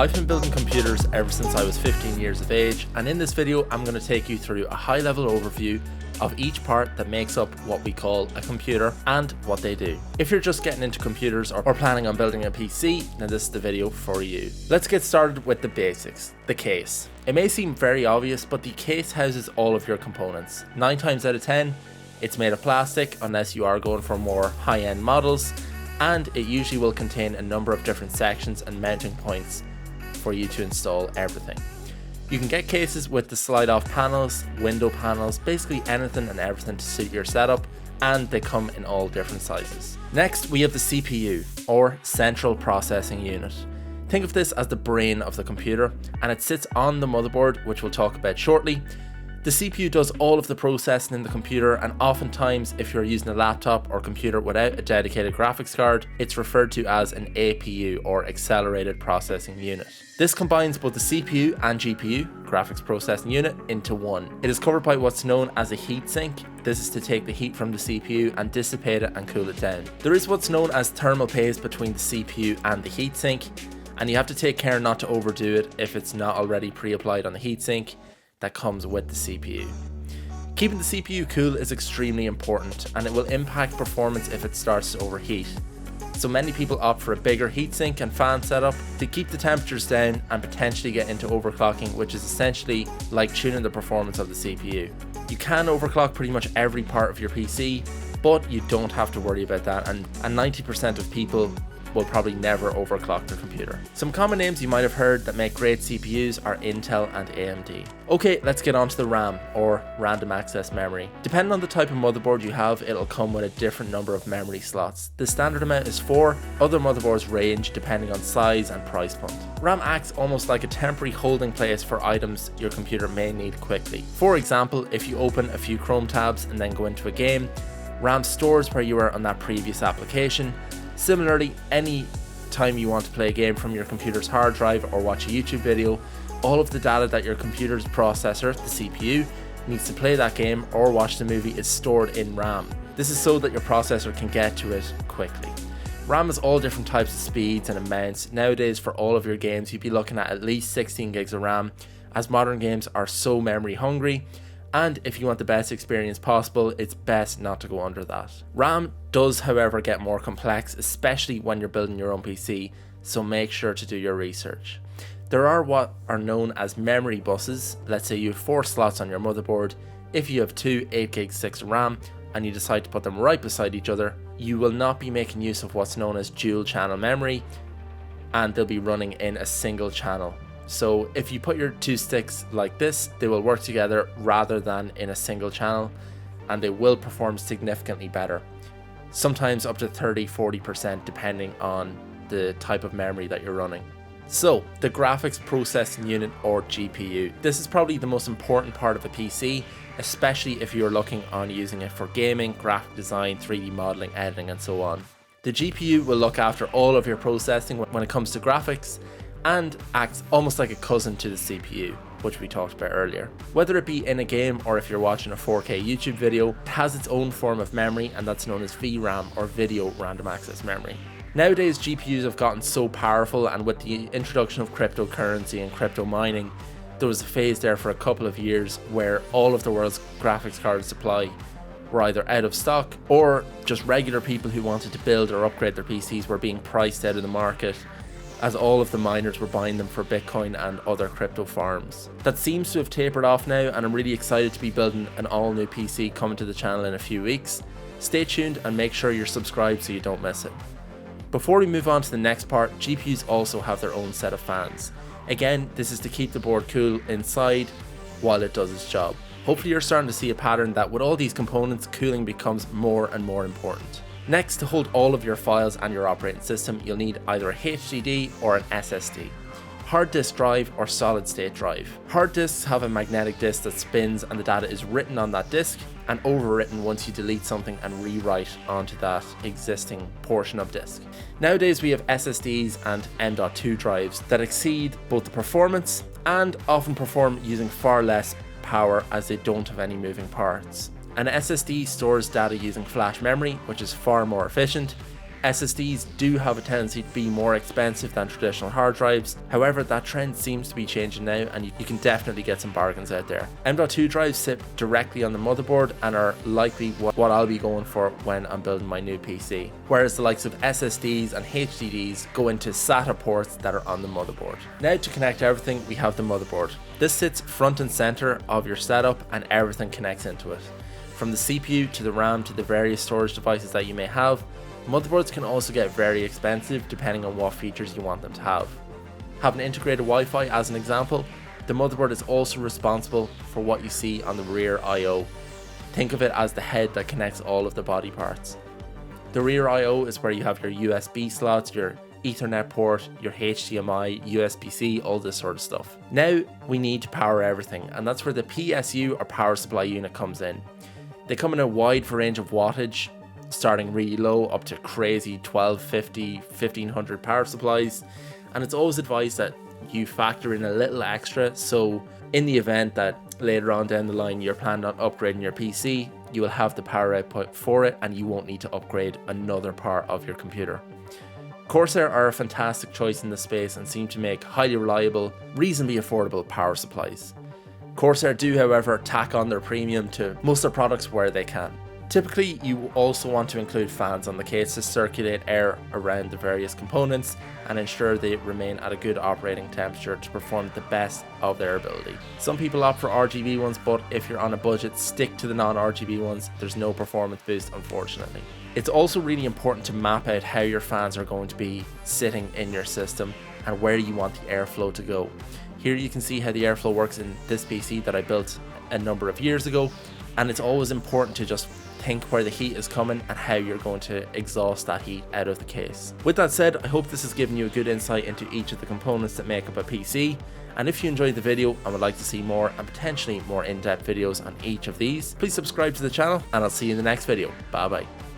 I've been building computers ever since I was 15 years of age, and in this video I'm going to take you through a high-level overview of each part that makes up what we call a computer and what they do. If you're just getting into computers or planning on building a PC, then this is the video for you. Let's get started with the basics, the case. It may seem very obvious, but the case houses all of your components. 9 times out of 10, it's made of plastic unless you are going for more high-end models, and it usually will contain a number of different sections and mounting points for you to install everything. You can get cases with the slide off panels, window panels, basically anything and everything to suit your setup, and they come in all different sizes. Next we have the CPU, or Central Processing Unit. Think of this as the brain of the computer, and it sits on the motherboard, which we'll talk about shortly. The CPU does all of the processing in the computer, and oftentimes if you're using a laptop or computer without a dedicated graphics card, it's referred to as an APU, or Accelerated Processing Unit. This combines both the CPU and GPU, Graphics Processing Unit, into one. It is covered by what's known as a heatsink. This is to take the heat from the CPU and dissipate it and cool it down. There is what's known as thermal paste between the CPU and the heatsink, and you have to take care not to overdo it if it's not already pre-applied on the heatsink that comes with the CPU. Keeping the CPU cool is extremely important, and it will impact performance if it starts to overheat. So many people opt for a bigger heatsink and fan setup to keep the temperatures down and potentially get into overclocking, which is essentially like tuning the performance of the CPU. You can overclock pretty much every part of your PC, but you don't have to worry about that, and 90% of people will probably never overclock their computer. Some common names you might have heard that make great CPUs are Intel and AMD. Okay, let's get on to the RAM, or random access memory. Depending on the type of motherboard you have, it'll come with a different number of memory slots. The standard amount is 4, other motherboards range depending on size and price point. RAM acts almost like a temporary holding place for items your computer may need quickly. For example, if you open a few Chrome tabs and then go into a game, RAM stores where you were on that previous application. Similarly, any time you want to play a game from your computer's hard drive or watch a YouTube video, all of the data that your computer's processor, the CPU, needs to play that game or watch the movie is stored in RAM. This is so that your processor can get to it quickly. RAM has all different types of speeds and amounts. Nowadays, for all of your games, you'd be looking at least 16 gigs of RAM, as modern games are so memory hungry. And if you want the best experience possible, it's best not to go under that. RAM does, however, get more complex, especially when you're building your own PC, so make sure to do your research. There are what are known as memory buses. Let's say you have 4 slots on your motherboard. If you have 2 8GB sticks of RAM and you decide to put them right beside each other, you will not be making use of what's known as dual channel memory, and they'll be running in a single channel. So if you put your 2 sticks like this, they will work together rather than in a single channel, and they will perform significantly better. Sometimes up to 30-40% depending on the type of memory that you're running. So the Graphics Processing Unit, or GPU. This is probably the most important part of a PC, especially if you're looking on using it for gaming, graphic design, 3D modeling, editing and so on. The GPU will look after all of your processing when it comes to graphics, and acts almost like a cousin to the CPU, which we talked about earlier. Whether it be in a game or if you're watching a 4K YouTube video, it has its own form of memory, and that's known as VRAM, or Video Random Access Memory. Nowadays, GPUs have gotten so powerful, and with the introduction of cryptocurrency and crypto mining, there was a phase there for a couple of years where all of the world's graphics card supply were either out of stock, or just regular people who wanted to build or upgrade their PCs were being priced out of the market, as all of the miners were buying them for Bitcoin and other crypto farms. That seems to have tapered off now, and I'm really excited to be building an all new PC coming to the channel in a few weeks. Stay tuned and make sure you're subscribed so you don't miss it. Before we move on to the next part, GPUs also have their own set of fans. Again, this is to keep the board cool inside while it does its job. Hopefully you're starting to see a pattern that with all these components, cooling becomes more and more important. Next, to hold all of your files and your operating system, you'll need either a HDD or an SSD. Hard disk drive or solid state drive. Hard disks have a magnetic disk that spins, and the data is written on that disk and overwritten once you delete something and rewrite onto that existing portion of disk. Nowadays we have SSDs and M.2 drives that exceed both the performance and often perform using far less power, as they don't have any moving parts. An SSD stores data using flash memory, which is far more efficient. SSDs do have a tendency to be more expensive than traditional hard drives, however that trend seems to be changing now and you can definitely get some bargains out there. M.2 drives sit directly on the motherboard and are likely what I'll be going for when I'm building my new PC, whereas the likes of SSDs and HDDs go into SATA ports that are on the motherboard. Now to connect everything, we have the motherboard. This sits front and center of your setup and everything connects into it. From the CPU to the RAM to the various storage devices that you may have, motherboards can also get very expensive depending on what features you want them to have. Having integrated Wi-Fi as an example, the motherboard is also responsible for what you see on the rear I/O. Think of it as the head that connects all of the body parts. The rear I/O is where you have your USB slots, your Ethernet port, your HDMI, USB-C, all this sort of stuff. Now we need to power everything, and that's where the PSU or power supply unit comes in. They come in a wide range of wattage, starting really low up to crazy 1250, 1500 power supplies, and it's always advised that you factor in a little extra, so in the event that later on down the line you're planning on upgrading your PC, you will have the power output for it and you won't need to upgrade another part of your computer. Corsair are a fantastic choice in this space and seem to make highly reliable, reasonably affordable power supplies. Corsair do, however, tack on their premium to most of their products where they can. Typically, you also want to include fans on the case to circulate air around the various components and ensure they remain at a good operating temperature to perform the best of their ability. Some people opt for RGB ones, but if you're on a budget, stick to the non-RGB ones. There's no performance boost, unfortunately. It's also really important to map out how your fans are going to be sitting in your system and where you want the airflow to go. Here you can see how the airflow works in this PC that I built a number of years ago, and it's always important to just think where the heat is coming and how you're going to exhaust that heat out of the case. With that said, I hope this has given you a good insight into each of the components that make up a PC, and if you enjoyed the video and would like to see more and potentially more in-depth videos on each of these, please subscribe to the channel and I'll see you in the next video. Bye bye.